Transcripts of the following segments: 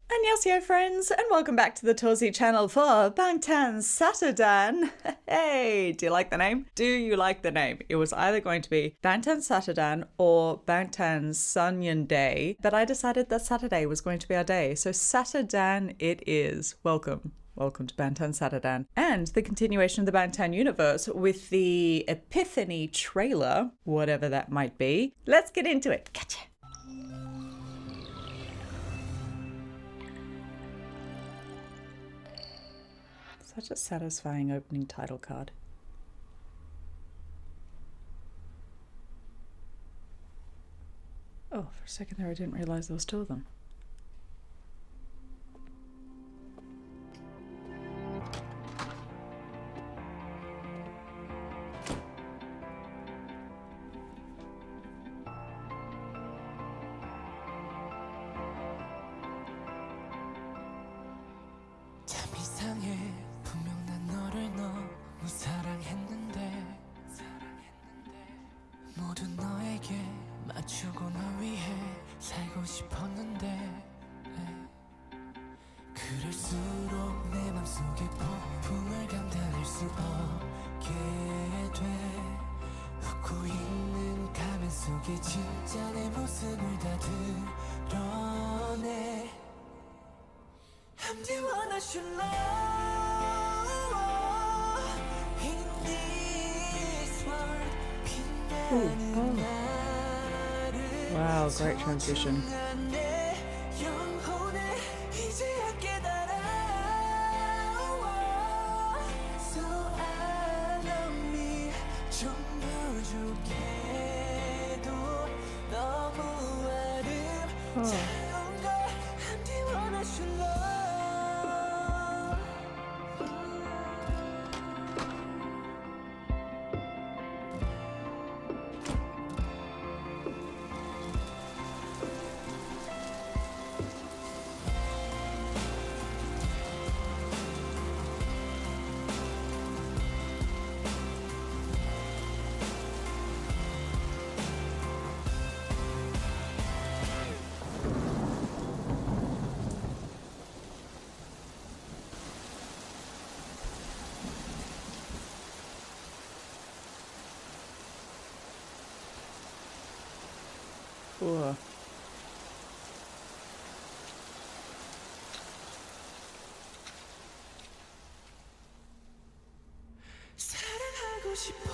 Annyeonghaseyo friends, and welcome back to the Torsie channel for 방탄소년단. Hey, do you like the name? Do you like the name? It was either going to be 방탄소년단 or 방탄소년단, but I decided that Saturday was going to be our day, so Saturday it is. Welcome. Welcome to 방탄소년단 and the continuation of the Bangtan universe with the Epiphany trailer, whatever that might be. Let's get into it. Gotcha. Such a satisfying opening title card. Oh, for a second there I didn't realize there was two of them. 모두 너에게 맞추고 널 위해 살고 싶었는데 그럴수록 내 맘속에 폭풍을 감당할 수 없게 돼 웃고 있는 가면 속에 진짜 내 모습을 다 드러내 I'm the one I should love in this world Wow, great transition. Ooh. 사랑하고 싶어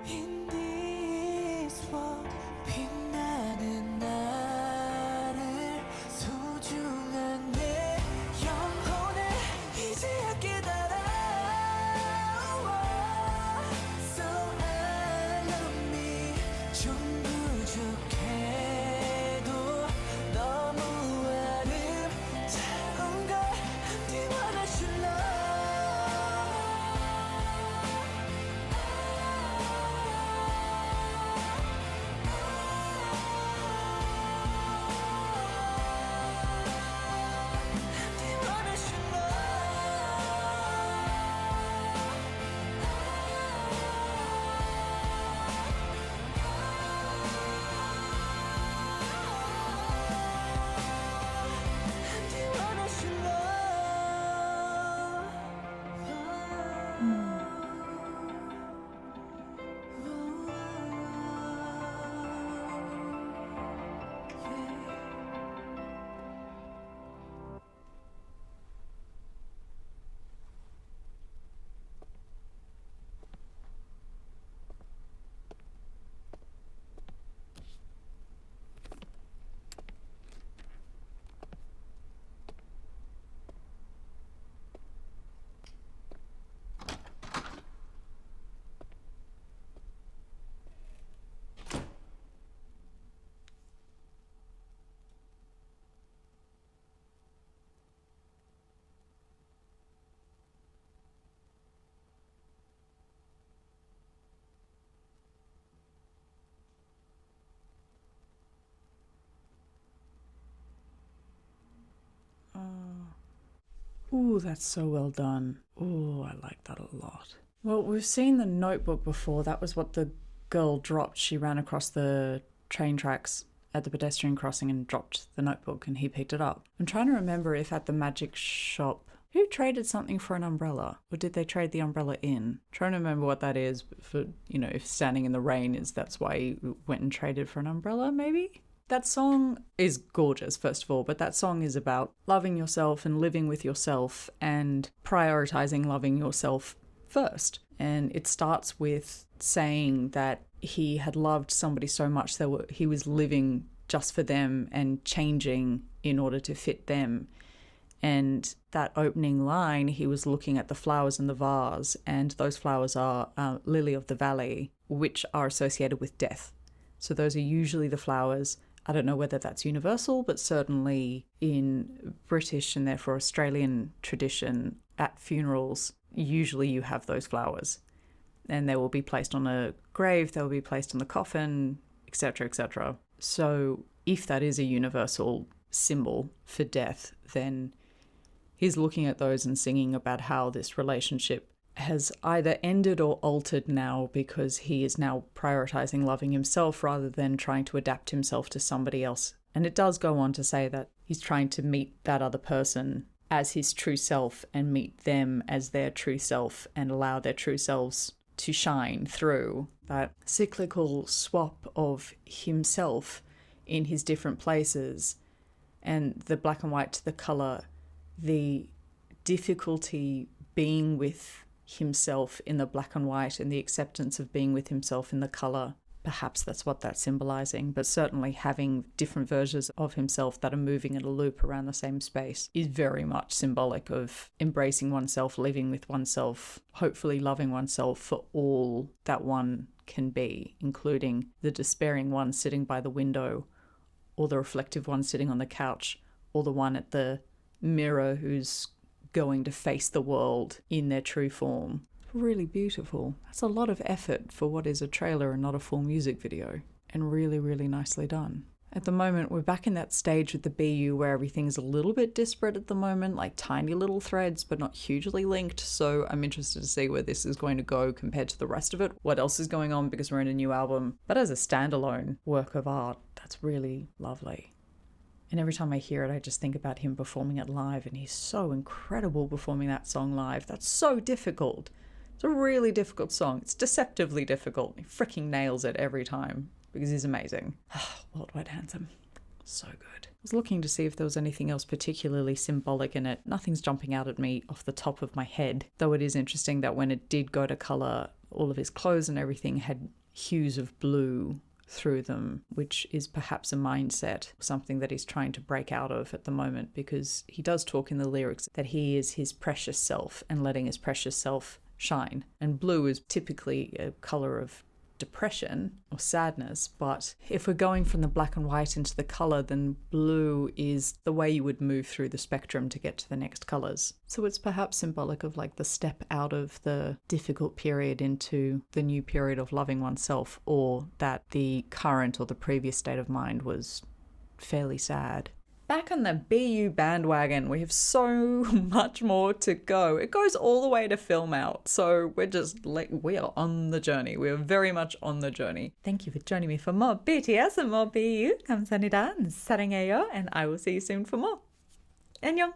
in this world 빛나는 나를 소중한 내 영혼을 이제야 깨달아 So I love me 좀 부족해도 너무 아름다운 걸 I'm the one I should love Ooh, that's so well done. Ooh, I like that a lot. Well, we've seen the Notebook before. That was what the girl dropped. She ran across the train tracks at the pedestrian crossing and dropped the notebook and he picked it up. I'm trying to remember if at the magic shop, who traded something for an umbrella? Or did they trade the umbrella in? I'm trying to remember what that is for, you know, if standing in the rain is that's why he went and traded for an umbrella, maybe? That song is gorgeous, first of all, but that song is about loving yourself and living with yourself and prioritizing loving yourself first. And it starts with saying that he had loved somebody so much that he was living just for them and changing in order to fit them. And that opening line, he was looking at the flowers in the vase, and those flowers are lily of the valley, which are associated with death. So those are usually the flowers. I don't know whether that's universal, but certainly in British and therefore Australian tradition, at funerals, usually you have those flowers. And they will be placed on a grave, they will be placed on the coffin, etc., etc. So if that is a universal symbol for death, then he's looking at those and singing about how this relationship has either ended or altered now because he is now prioritizing loving himself rather than trying to adapt himself to somebody else. And it does go on to say that he's trying to meet that other person as his true self and meet them as their true self and allow their true selves to shine through that cyclical swap of himself in his different places and the black and white to the color, the difficulty being with himself in the black and white and the acceptance of being with himself in the color. Perhaps that's what that's symbolizing, but certainly having different versions of himself that are moving in a loop around the same space is very much symbolic of embracing oneself, living with oneself, hopefully loving oneself for all that one can be, including the despairing one sitting by the window, or the reflective one sitting on the couch, or the one at the mirror who's going to face the world in their true form. Really beautiful. That's a lot of effort for what is a trailer and not a full music video, and really, really nicely done. At the moment, we're back in that stage with the BU where everything's a little bit disparate at the moment, like tiny little threads, but not hugely linked. So I'm interested to see where this is going to go compared to the rest of it. What else is going on because we're in a new album. But as a standalone work of art, that's really lovely. And every time I hear it, I just think about him performing it live, and he's so incredible performing that song live. That's so difficult. It's a really difficult song. It's deceptively difficult. He freaking nails it every time because he's amazing. Worldwide handsome. So good. I was looking to see if there was anything else particularly symbolic in it. Nothing's jumping out at me off the top of my head, though it is interesting that when it did go to colour, all of his clothes and everything had hues of blue through them, which is perhaps a mindset, something that he's trying to break out of at the moment, because he does talk in the lyrics that he is his precious self and letting his precious self shine. And blue is typically a colour of depression or sadness, but if we're going from the black and white into the colour, then blue is the way you would move through the spectrum to get to the next colours. So it's perhaps symbolic of like the step out of the difficult period into the new period of loving oneself, or that the current or the previous state of mind was fairly sad. Back on the BU bandwagon, we have so much more to go. It goes all the way to film out, so we are on the journey. We are very much on the journey. Thank you for joining me for more BTS and more BU. 감사합니다. 사랑해요, and I will see you soon for more. 안녕.